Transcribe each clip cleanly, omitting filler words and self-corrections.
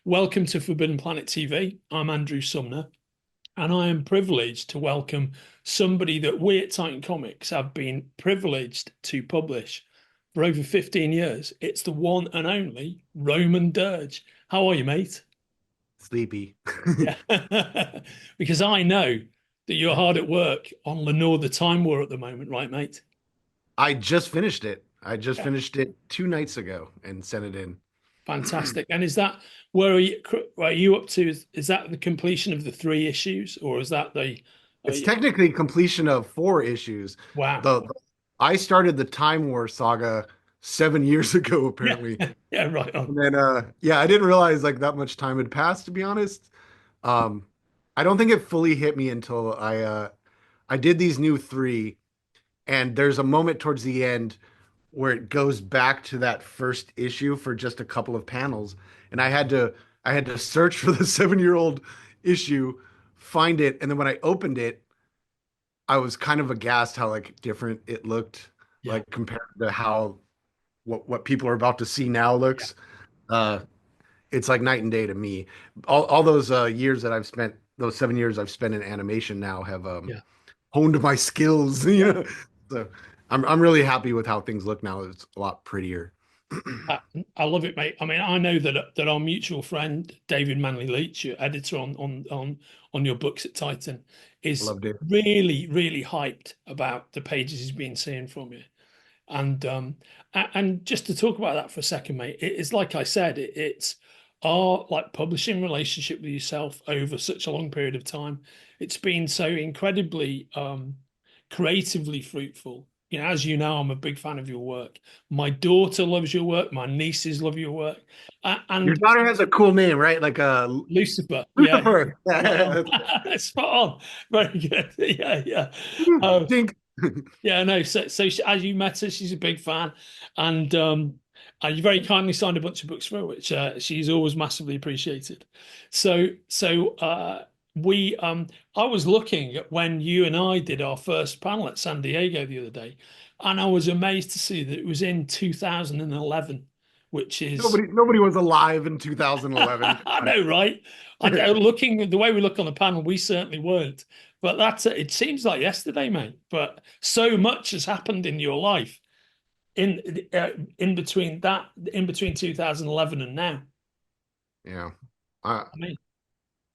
Welcome to Forbidden Planet TV. I'm Andrew Sumner, and I am privileged to welcome somebody that we at Titan Comics have been privileged to publish for over 15 years. It's the one and only Roman Dirge. How are you, mate? Sleepy. Yeah. Because I know that you're hard at work on Lenore the Time War at the moment, right, mate? I just finished it. I just Yeah. finished it 2 nights ago and sent it in. Fantastic. And is that where are you up to? Is that the completion of the three issues, or is that the It's uh, technically completion of 4 issues. wow? The I started the Time War saga 7 years ago, Yeah, apparently. yeah, right And on. then yeah, I didn't realize like that much time had passed, to be honest. Um I don't think it fully hit me until I did these new three, and there's a moment towards the end where it goes back to that first issue for just a couple of panels, and I had to search for the 7 year old issue, find it, and then when I opened it, I was kind of aghast how like different it looked, Yeah, like compared to how what people are about to see now yeah, looks. Uh, it's like night and day to me. All those years that I've spent, those 7 years I've spent in animation now have yeah, honed my skills. yeah. So I'm really happy with how things look now. It's a lot prettier. I, I love it, mate. I mean, I know that our mutual friend David Manley Leach, your editor on your books at Titan, is Loved it. really hyped about the pages he's been seeing from you. And just to talk about that for a second, mate, it's like I said, it's our like publishing relationship with yourself over such a long period of time. It's been so incredibly creatively fruitful. You know, as you know, I'm a big fan of your work. My daughter loves your work. My nieces love your work. Your And daughter has a cool name, right? Like Lucifer, yeah, Lucifer. right on. Spot on. Very good. Yeah, yeah. Um, Dink. yeah, no. So as you met her, she's a big fan, and you very kindly signed a bunch of books for her, which she's always massively appreciated. So we I was looking at when you and I did our first panel at San Diego the other day, and I was amazed to see that it was in 2011, which is Nobody was alive in 2011. I Come know, right? on. Looking at the way we look on the panel, we certainly weren't. But that's it seems like yesterday, mate. But so much has happened in your life in between 2011 and now. Yeah. I, I mean,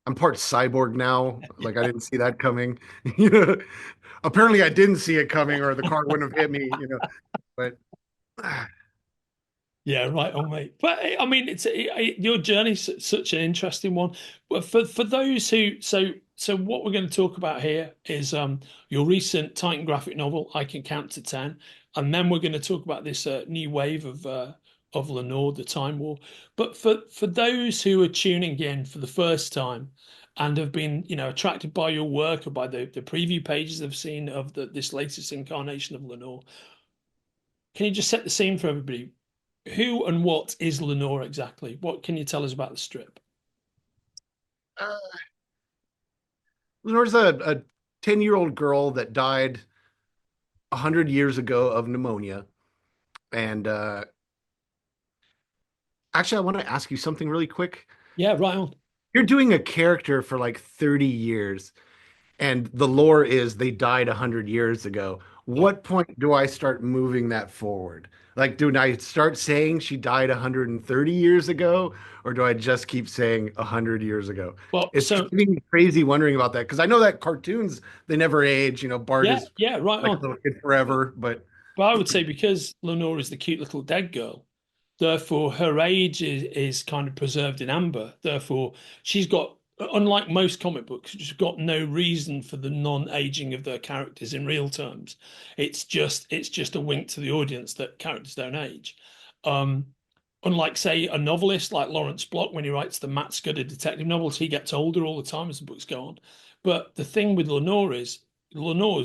I'm part cyborg now. Like I didn't see that coming. Apparently I didn't see it coming or the car wouldn't have hit me. But yeah, right on, mate. But I mean, your journey's such an interesting one. But for those who so what we're going to talk about here is your recent Titan graphic novel, I Can Count to 10, and then we're going to talk about this new wave of Lenore, the Time War. But for those who are tuning in for the first time and have been, attracted by your work or by the preview pages they've seen of this latest incarnation of Lenore, can you just set the scene for everybody? Who and what is Lenore exactly? What can you tell us about the strip? uh, Lenore's a 10-year-old girl that died 100 years ago of pneumonia. And actually, I want to ask you something really quick. Yeah, right on. You're doing a character for like 30 years, and the lore is they died 100 years ago. Yeah. What point do I start moving that forward? Like, do I start saying she died 130 years ago, or do I just keep saying 100 years ago? Well, It's so driving me crazy wondering about that because I know that cartoons, they never age. Bart yeah, is yeah, right like a on. little kid forever, but But I would say because Lenore is the cute little dead girl, therefore her age is kind of preserved in amber. Therefore, she's got, unlike most comic books, she's got no reason for the non-aging of their characters in real terms. It's just a wink to the audience that characters don't age. Um, Unlike, say, a novelist like Lawrence Block, when he writes the Matt Scudder detective novels, he gets older all the time as the books go on. But the thing with Lenore is Lenore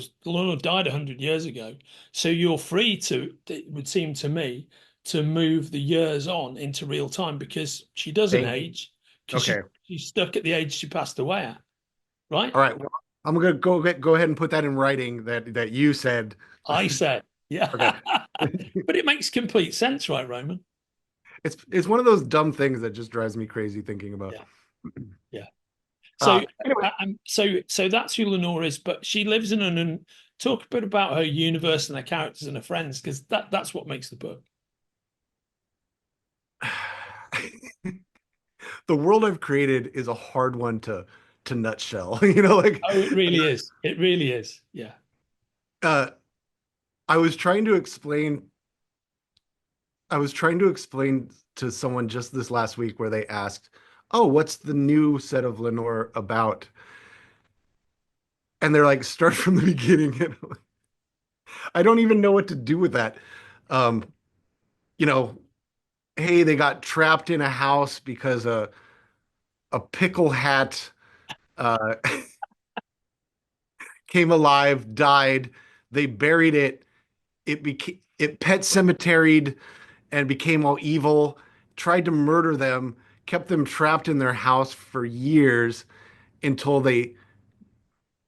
died 100 years ago, so you're free to, it would seem to me, to move the years on into real time because she doesn't thank you. age because Okay. she's stuck at the age she passed away at, right? All right. Well, I'm gonna go ahead and put that in writing that you said. I said, yeah, Okay. but it makes complete sense, right, Roman? It's one of those dumb things that just drives me crazy thinking about. Yeah, yeah. So, Anyway, so that's who Lenore is, but she lives in an. Talk a bit about her universe and her characters and her friends, because that's what makes the book. the world I've created is a hard one to nutshell. Like Oh, it really is. It really is. Yeah. uh, I was trying to explain. I was trying to explain to someone just this last week where they asked, "Oh, what's the new set of Lenore about?" And they're like, "Start from the beginning." And I don't even know what to do with that. Um, you know, hey, they got trapped in a house because a pickle hat uh, came alive, died. They buried it. It pet cemeteried and became all evil. Tried to murder them. Kept them trapped in their house for years until they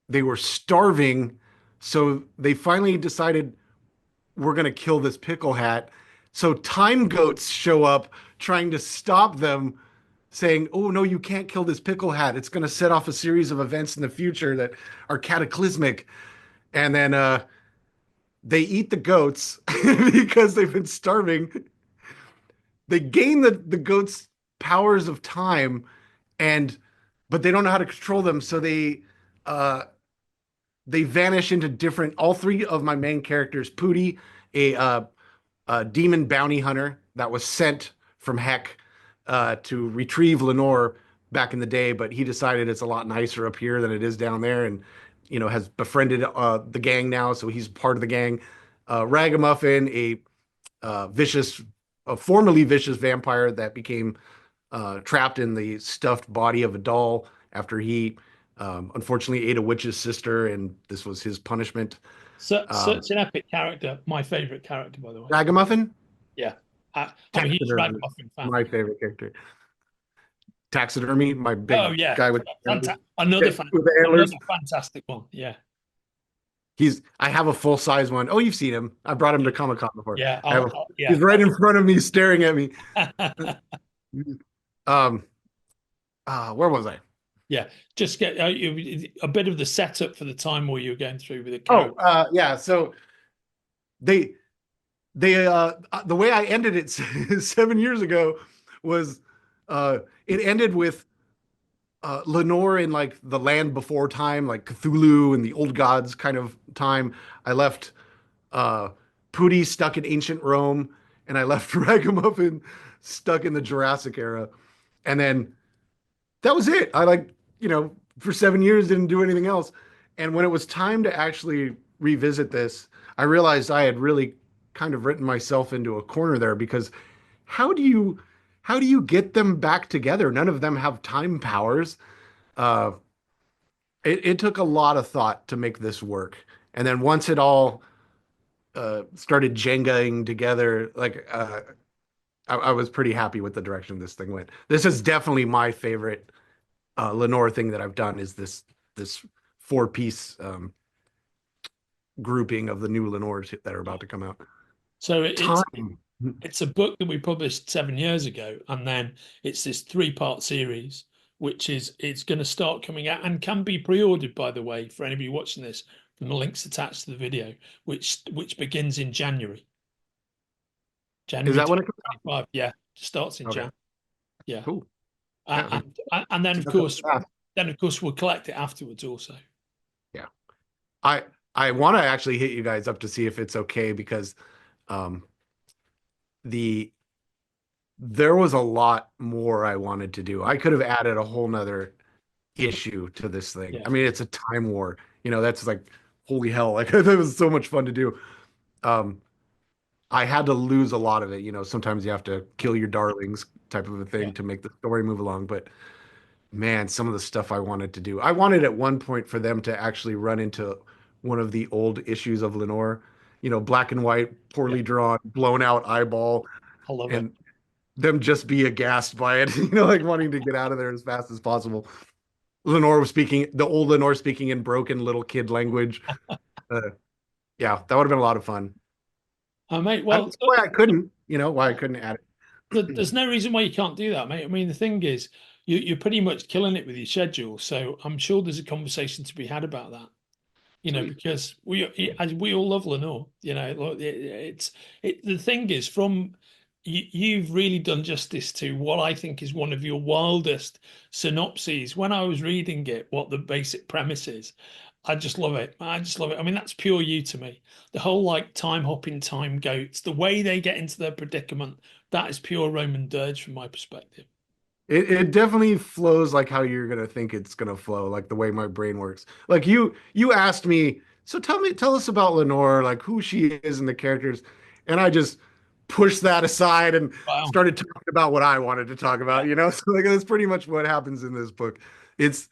were starving. So they finally decided we're gonna kill this pickle hat. So time goats show up trying to stop them, saying, "Oh no, you can't kill this pickle hat. It's going to set off a series of events in the future that are cataclysmic." And then they eat the goats because they've been starving. They gain the goats' powers of time, and but they don't know how to control them, so uh, they vanish into different. All three of my main characters, Pootie, a demon bounty hunter that was sent from Heck to retrieve Lenore back in the day, but he decided it's a lot nicer up here than it is down there, and has befriended the gang now, so he's part of the gang. Ragamuffin, vicious, a formerly vicious vampire that became trapped in the stuffed body of a doll after he unfortunately ate a witch's sister, and this was his punishment. Um, Such an epic character. My favorite character, by the way. Ragamuffin, Yeah. I'm a huge taxidermy, Ragamuffin fan. my favorite character. Taxidermy, my Oh big yeah, guy with with the Another antlers. fantastic one. Yeah, I have a full size one. Oh, you've seen him. I brought him to Comic Con before. yeah, He's yeah, right in front of me, staring at me. Um, where was I? yeah. Just get a bit of the setup for the time where you were going through with the Oh, character. yeah. So they the way I ended it 7 years ago was it ended with Lenore in like the land before time, like Cthulhu and the old gods kind of time. I left uh, Pootie stuck in ancient Rome, and I left Ragamuffin stuck in the Jurassic era. And then that was it. I for 7 years didn't do anything else. And when it was time to actually revisit this, I realized I had really kind of written myself into a corner there because how do you how do you get them back together? None of them have time powers. Uh, it took a lot of thought to make this work. And then once it all started Jengaing together, I was pretty happy with the direction this thing went. This is definitely my favorite Lenore thing that I've done is this four-piece grouping of the new Lenores that are about to come out. So Time. it's a book that we published 7 years ago, and then it's this three-part series, which is it's going to start coming out and can be pre-ordered, by the way, for anybody watching this from the links attached to the video, which begins in Is January that when it comes 2025. Yeah, starts in out? Okay, Jan. Yeah, cool. Yeah, and that's fast. then of course we'll collect it afterwards also. Yeah. I I want to actually hit you guys up to see if it's okay because um the there was a lot more I wanted to do. I could have added a whole nother issue to this thing. Yeah, I mean, it's a time war. That's like holy hell. Like it was so much fun to do. Um, I had to lose a lot of it. Sometimes you have to kill your darlings type of a yeah, thing to make the story move along. But man, some of the stuff I wanted to do. I wanted at one point for them to actually run into one of the old issues of Lenore, black and white, yeah. poorly drawn, blown out eyeball, I love it. and them just be aghast by it, like wanting to get out of there as fast as possible. The old Lenore speaking in broken little kid language. Uh, yeah, that would have been a lot of fun. Mate, I well, don't see why I couldn't, why I couldn't add it. there's no reason why you can't do that, mate. I mean, the thing is, you're pretty much killing it with your schedule. So I'm sure there's a conversation to be had about that. Sweet. Because as we all love Lenore, look, the thing is, you've really done justice to what I think is one of your wildest synopses. When I was reading it, what the basic premise is, I just love it. I just love it. I mean, that's pure you to me. The whole like time hopping time goats, the way they get into their predicament, that is pure Roman Dirge from my perspective. It definitely flows like how you're gonna think it's gonna flow, like the way my brain works. Like you asked me, so tell us about Lenore, like who she is and the characters, and I just pushed that aside and Wow. started talking about what I wanted to talk Yeah. about, you know? So like that's pretty much what happens in this book. It's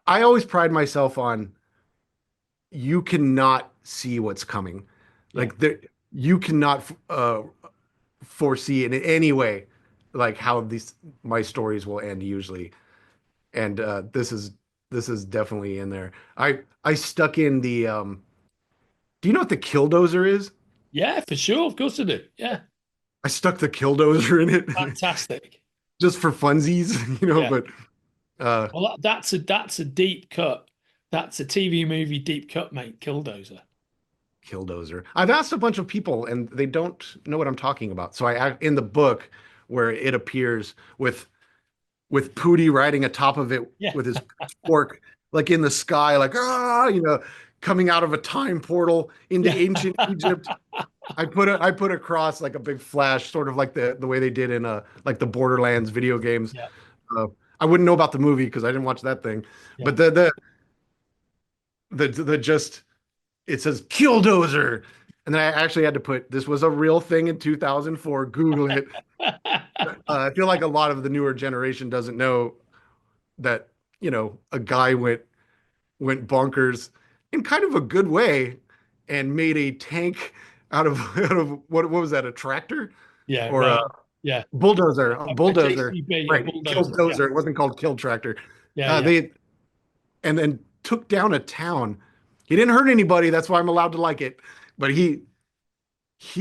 I always pride myself on you cannot see what's coming. Yeah. Like there you cannot foresee in any way like how these my stories will end usually. And this is definitely in there. I stuck in the do you know what the killdozer is? Yeah, for sure. Of course I do. Yeah. I stuck the killdozer in it Fantastic. just for funsies, you know, Yeah. but uh Well, that's a deep cut. That's a TV movie deep cut, mate. Killdozer. killdozer. I've asked a bunch of people and they don't know what I'm talking about. So in the book where it appears with Pootie riding atop of it Yeah. with his fork, like in the sky, like you know, coming out of a time portal into Yeah. ancient Egypt. I put across like a big flash, sort of like the way they did in like the Borderlands video games. Yeah. Uh, I wouldn't know about the movie because I didn't watch that thing, Yeah. but the just it says Killdozer, and then I actually had to put this was a real thing in 2004. Google it. I feel like a lot of the newer generation doesn't know that you know a guy went bonkers in kind of a good way and made a tank out of out of what was that, a tractor Yeah. or Right. Yeah. a A bulldozer, JCB, a right? bulldozer. Killed Yeah. dozer. It wasn't called killed tractor. Yeah. Yeah. They and then took down a town. He didn't hurt anybody. That's why I'm allowed to like it. But he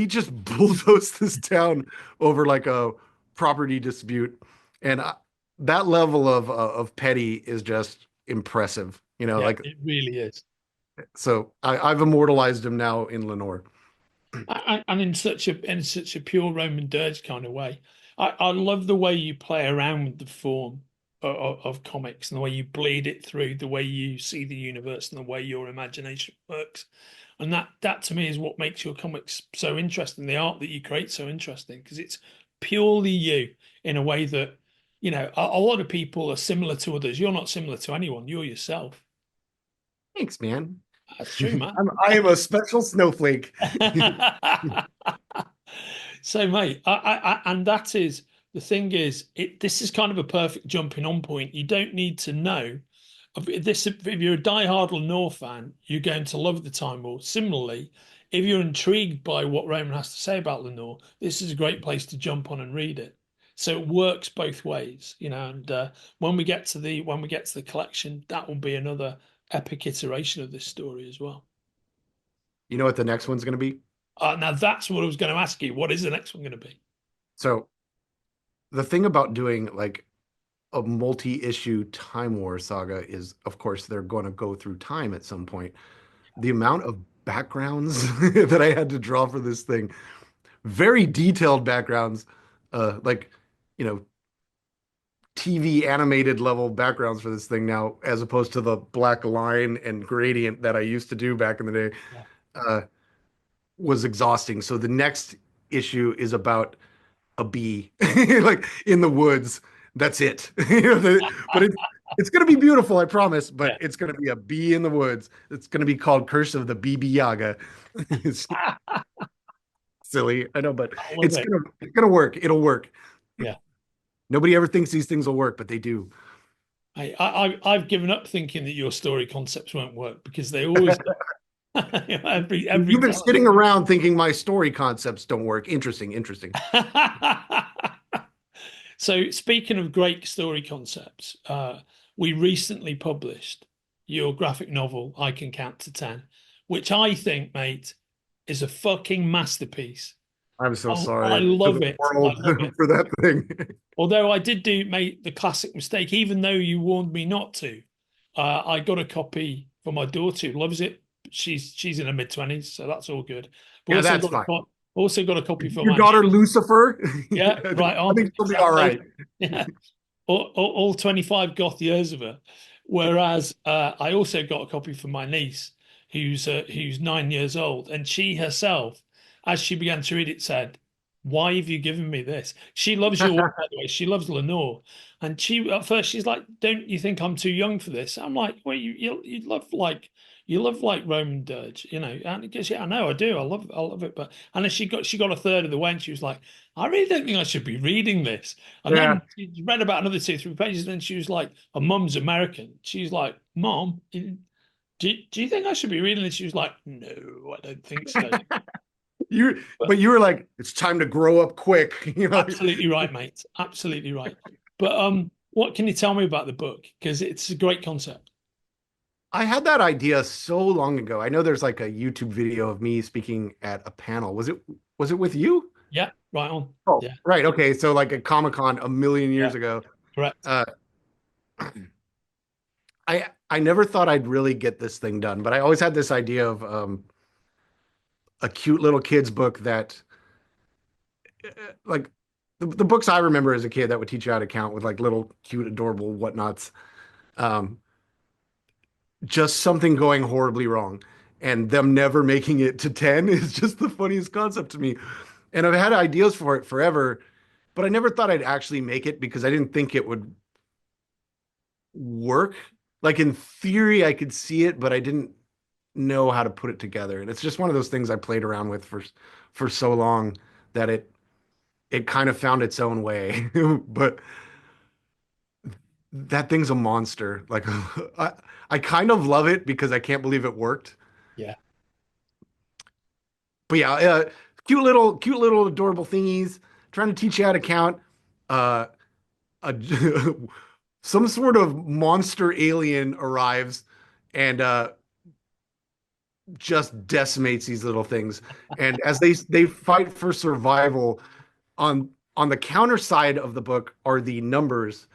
just bulldozed this town over like a property dispute, and that level of petty is just impressive. You know, Yeah. like It really is. so I've immortalized him now in Lenore. And in such a pure Roman Dirge kind of way. I love the way you play around with the form of comics and the way you bleed it through, the way you see the universe and the way your imagination works. And that to me is what makes your comics so interesting, the art that you create so interesting, because it's purely you in a way that, a lot of people are similar to others. You're not similar to anyone, you're yourself. Thanks, man. That's true, man. I am a special snowflake. So, mate, and that is the thing is, this is kind of a perfect jumping on point. You don't need to know of this. If you're a diehard Lenore fan, you're going to love the Time War. Similarly, if you're intrigued by what Roman has to say about Lenore, this is a great place to jump on and read it. So it works both ways, And when we get to the collection, that will be another epic iteration of this story as well. You know what the next one's going to be? Now that's what I was going to ask you. What is the next one going to be? So the thing about doing like a multi-issue Time War saga is, of course, they're going to go through time at some point. The amount of backgrounds that I had to draw for this thing, very detailed backgrounds, like, you know, TV animated level backgrounds for this thing now, as opposed to the black line and gradient that I used to do back in the day, Yeah. uh, was exhausting. So the next issue is about a bee, like in the woods. That's it. But it's going to be beautiful, I promise. But Yeah. it's going to be a bee in the woods. It's going to be called Curse of the BB Yaga. It's silly, I know, but I love it. it's gonna work. It'll work. Yeah. Nobody ever thinks these things will work, but they do. I've given up thinking that your story concepts won't work because they always do. Every You've been time. sitting around thinking my story concepts don't work. Interesting, interesting. So speaking of great story concepts, we recently published your graphic novel, I Can Count to 10, which I think, mate, is a fucking masterpiece. I'm so I sorry to love the it. I world love it. for that thing. Although I did do make the classic mistake, even though you warned me not to. I got a copy for my daughter who loves it. She's in her mid-20s, so that's all good. But Yeah, that's fine. also got a copy for Your my daughter niece. Lucifer, Yeah, right I on. think she'll be all Exactly. right. Yeah. All 25 goth years of her. Whereas I also got a copy for my niece, who's 9 years old, and she herself, as she began to read it, said, "Why have you given me this?" She loves your work, by the way. She loves Lenore, and she at first she's like, "Don't you think I'm too young for this?" I'm like, "Well, you love like Roman Dirge, you know?" And it goes, "Yeah, I know, I do. I love it." But and then she got a third of the way, and she was like, "I really don't think I should be reading this." And Yeah, then she read about another two, 3 pages. And then she was like, her mum's American. She's like, "Mom, do you think I should be reading this?" She was like, "No, I don't think so." But but you were like, it's time to grow up quick. absolutely right, mate. Absolutely right. But what can you tell me about the book? Because it's a great concept. I had that idea so long ago. I know there's like a YouTube video of me speaking at a panel. Was it with you? Yeah, right on. Oh, Yeah, right. Okay. So like a Comic-Con a million yeah, years ago. correct. Uh, I never thought I'd really get this thing done, but I always had this idea of a cute little kid's book that like the books I remember as a kid that would teach you how to count with like little cute, adorable whatnots. Um, just something going horribly wrong and them never making it to 10 is just the funniest concept to me. And I've had ideas for it forever, but I never thought I'd actually make it because I didn't think it would work. Like in theory, I could see it, but I didn't know how to put it together. And it's just one of those things I played around with for so long that it kind of found its own way. But that thing's a monster. Like I kind of love it because I can't believe it worked. Yeah. But yeah, cute little adorable thingies trying to teach you how to count. Uh, a, some sort of monster alien arrives and just decimates these little things. And as they fight for survival, on the counter side of the book are the numbers.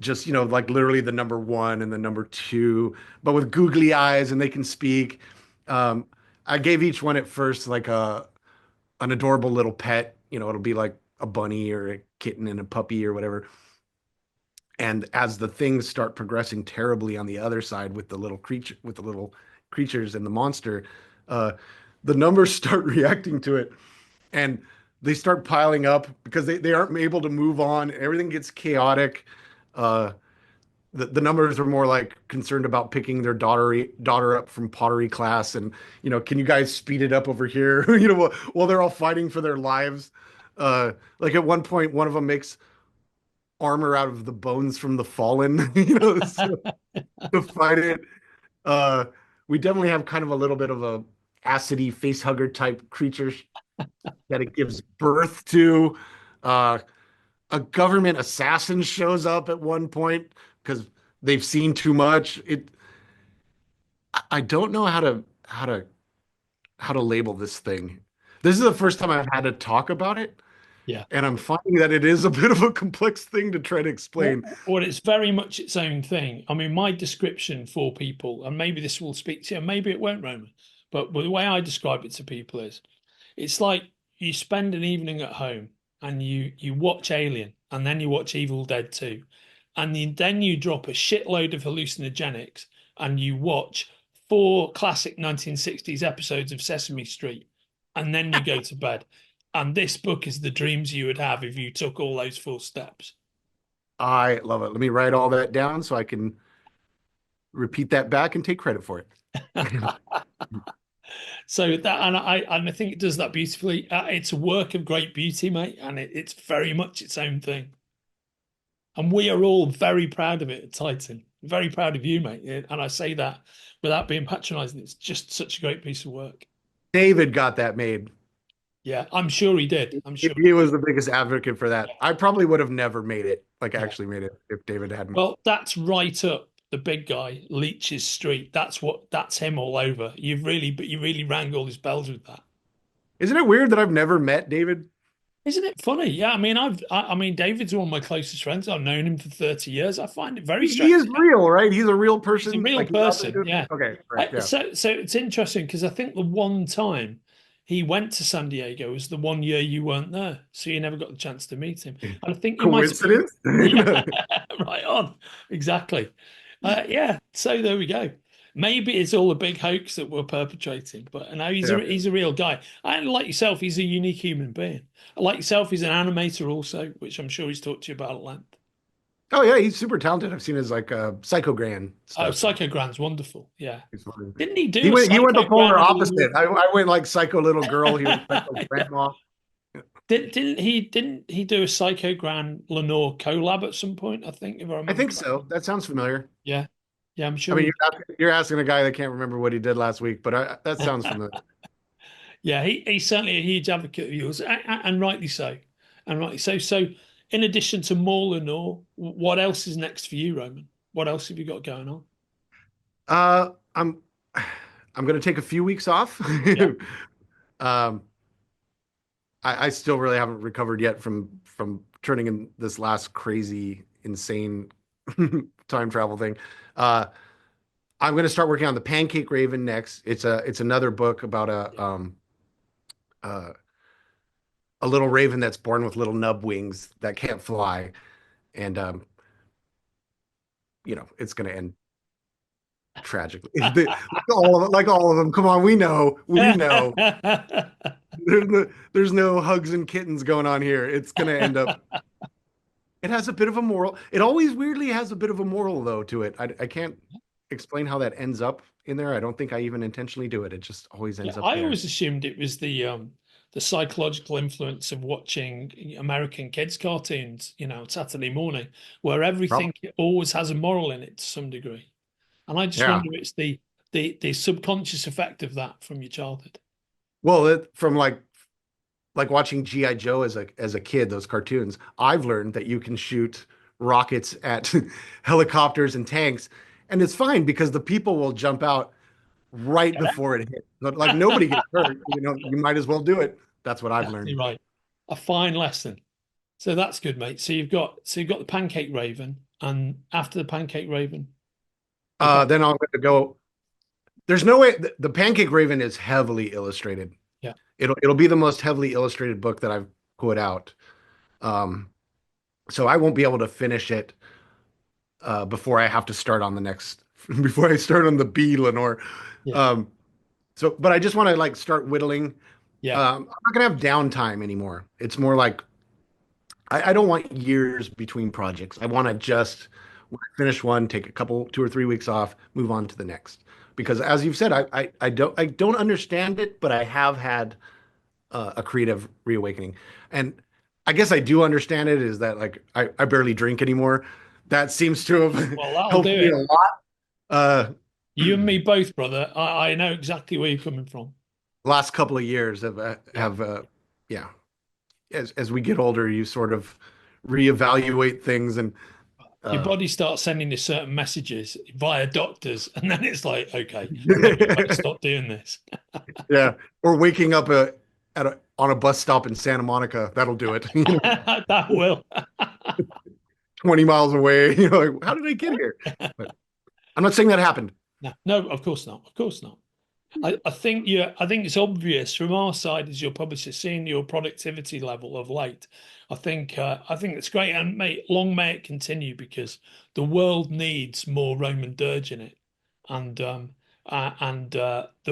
Just like literally the number one and the number two, but with googly eyes and they can speak. Um, I gave each one at first like a an adorable little pet. It'll be like a bunny or a kitten and a puppy or whatever. And as the things start progressing terribly on the other side with the little creatures and the monster, uh, the numbers start reacting to it, and they start piling up because they aren't able to move on. Everything gets chaotic. Uh, the numbers are more like concerned about picking their daughter up from pottery class, and can you guys speed it up over here? While they're all fighting for their lives. Like at one point, one of them makes armor out of the bones from the fallen, so, to fight it. Uh, we definitely have kind of a little bit of a acidy face hugger type creature that it gives birth to. Uh, a government assassin shows up at one point because they've seen too much. I don't know how to label this thing. This is the first time I've had to talk about it, Yeah. and I'm finding that it is a bit of a complex thing to try to explain. Well, it's very much its own thing. I mean, my description for people, and maybe this will speak to you, maybe it won't, Roman, but the way I describe it to people is it's like you spend an evening at home and you watch Alien and then you watch Evil Dead 2, and then you drop a shitload of hallucinogenics and you watch four classic 1960s episodes of Sesame Street, and then you go to bed. And this book is the dreams you would have if you took all those four steps. I love it. Let me write all that down so I can repeat that back and take credit for it. So that and I think it does that beautifully. It's a work of great beauty, mate, and it's very much its own thing. And we are all very proud of it at Titan. Very proud of you, mate. And I say that without being patronizing. It's just such a great piece of work. David got that made. Yeah, I'm sure he did. I'm sure he He did. was the biggest advocate for that. I probably would have never made it, like Yeah. actually made it, if David hadn't. Well, that's right up the big guy, Leach's street. That's him all over. But you really rang all his bells with that. Isn't it weird that I've never met David? Isn't it funny? Yeah, I mean, I mean, David's one of my closest friends. I've known him for 30 years. I find it very He strange. is real, right? He's a real He's a person. real Like he's out there person. doing. Yeah. Okay, right, yeah. So it's interesting because I think the one time he went to San Diego was the one year you weren't there, so you never got the chance to meet him. And I think you might have been, Coincidence? yeah, right on, exactly. Yeah. So there we go. Maybe it's all a big hoax that we're perpetrating, but no, Yeah. he's a real guy. And like yourself, he's a unique human being. Like yourself, he's an animator also, which I'm sure he's talked to you about at length. Oh yeah, he's super talented. I've seen his like Psychogran Oh, stuff. Psychogrand's wonderful. Yeah. He's fun. Didn't he He do a went the polar Psychogram with a opposite. little? I went like psycho little girl. He was psycho grandma. Didn't he do a Psychogram Lenore collab at some point? I think, if I I remember think correctly. so. That sounds familiar. Yeah. Yeah, I'm I sure mean, he did. you're asking a guy that can't remember what he did last week, but that sounds familiar. Yeah, he's certainly a huge advocate of yours, and rightly so. And rightly so. So, in addition to more Lenore, what else is next for you, Roman? What else have you got going on? Uh, I'm I'm gonna take a few weeks off. Yeah. Um, I still really haven't recovered yet from turning in this last crazy, insane time travel thing. Uh, I'm gonna start working on the Pancake Raven next. It's another book about uh, a little raven that's born with little nub wings that can't fly, and it's gonna end tragically. Like all of them. Come on, we know, we know. There's no hugs and kittens going on here. It's gonna end up. It has a bit of a moral. It always weirdly has a bit of a moral though to it. I can't explain how that ends up in there. I don't think I even intentionally do it. It just always Yeah, ends up I there. always assumed it was the psychological influence of watching American kids cartoons, Saturday morning, where everything Probably. always has a moral in it to some degree. And I just Yeah. wonder it's the subconscious effect of that from your childhood. Well, from like watching G.I. Joe as a kid, those cartoons, I've learned that you can shoot rockets at helicopters and tanks, and it's fine because the people will jump out right before it hits. But like nobody gets hurt. You might as well do it. That's what I've Exactly learned. right. A fine lesson. So that's good, mate. So you've got the Pancake Raven, and after the Pancake Raven, you're back. Then I'm going to go. There's no way the Pancake Raven is heavily illustrated. Yeah. It'll be the most heavily illustrated book that I've put out. Um, so I won't be able to finish it before I have to start on the next before I start on the B Lenore. Yeah. Um, but I just want to like start whittling. Yeah. I'm not gonna have downtime anymore. It's more like I don't want years between projects. I want to just when I finish one, take a couple, 2 or 3 weeks off, move on to the next. Because as you've said, I don't understand it, but I have had a creative reawakening. And I guess I do understand it is that like I barely drink anymore. That seems to have Well, that'll do helped me it. a lot. Uh, You and me both, brother. I know exactly where you're coming from. last couple of years Yeah. yeah. As we get older, you sort of reevaluate things and Your uh, body starts sending you certain messages via doctors, and then it's like, okay, I better stop doing this. yeah, or waking up on a bus stop in Santa Monica, that'll do it. That will. 20 miles away. Like, how did I get here? But I'm not saying that happened. No, no, of course not. Of course not. I think it's obvious from our side as your publisher, seeing your productivity level of late. I think it's great, and mate, long may it continue because the world needs more Roman Dirge in it, and the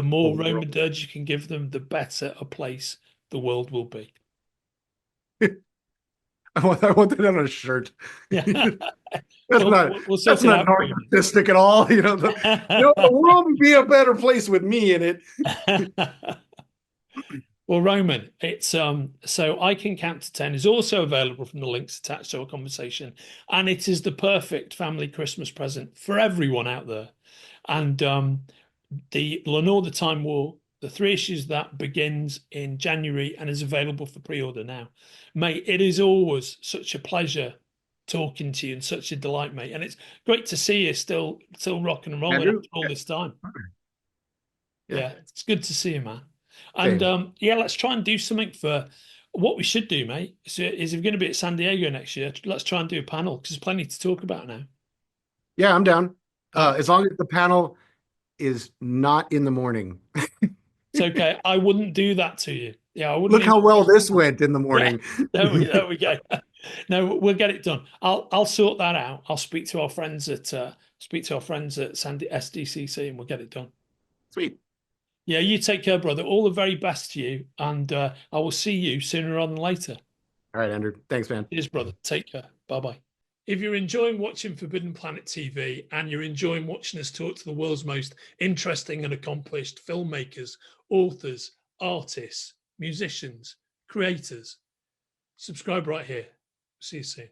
more Oh, Roman world. Dirge you can give them, the better a place the world will be. I want that on a shirt. Yeah, That's not we'll that's sort it not out for you. narcissistic at all. The world would be a better place with me in it. Well, Roman, it's so I Can Count to 10 is also available from the links attached to our conversation, and it is the perfect family Christmas present for everyone out there. And the Lenore the Time War, the 3 issues that begins in January and is available for pre-order now. Mate, it is always such a pleasure talking to you and such a delight, mate. And it's great to see you still rocking and rolling Andrew, after all this time. yeah, Yeah, it's good to see you, man. And Same. yeah, let's try and do something for what we should do, mate. Is if we're going to be at San Diego next year, let's try and do a panel because there's plenty to talk about now. Yeah, I'm down. Yeah, As long as the panel is not in the morning. it's okay. I wouldn't do that to you. Yeah, I wouldn't Look how well encourage. this went in the Yeah, morning. there we go. No, we'll get it done. I'll sort that out. I'll speak to our friends at Sandy SDCC and we'll get it done. Sweet. Yeah, you take care, brother. All the very best to you, and I will see you sooner rather than later. All right, Andrew. Thanks, man. Cheers, brother. Take care. Bye bye. If you're enjoying watching Forbidden Planet TV and you're enjoying watching us talk to the world's most interesting and accomplished filmmakers, authors, artists, musicians, creators, subscribe right here. See you soon.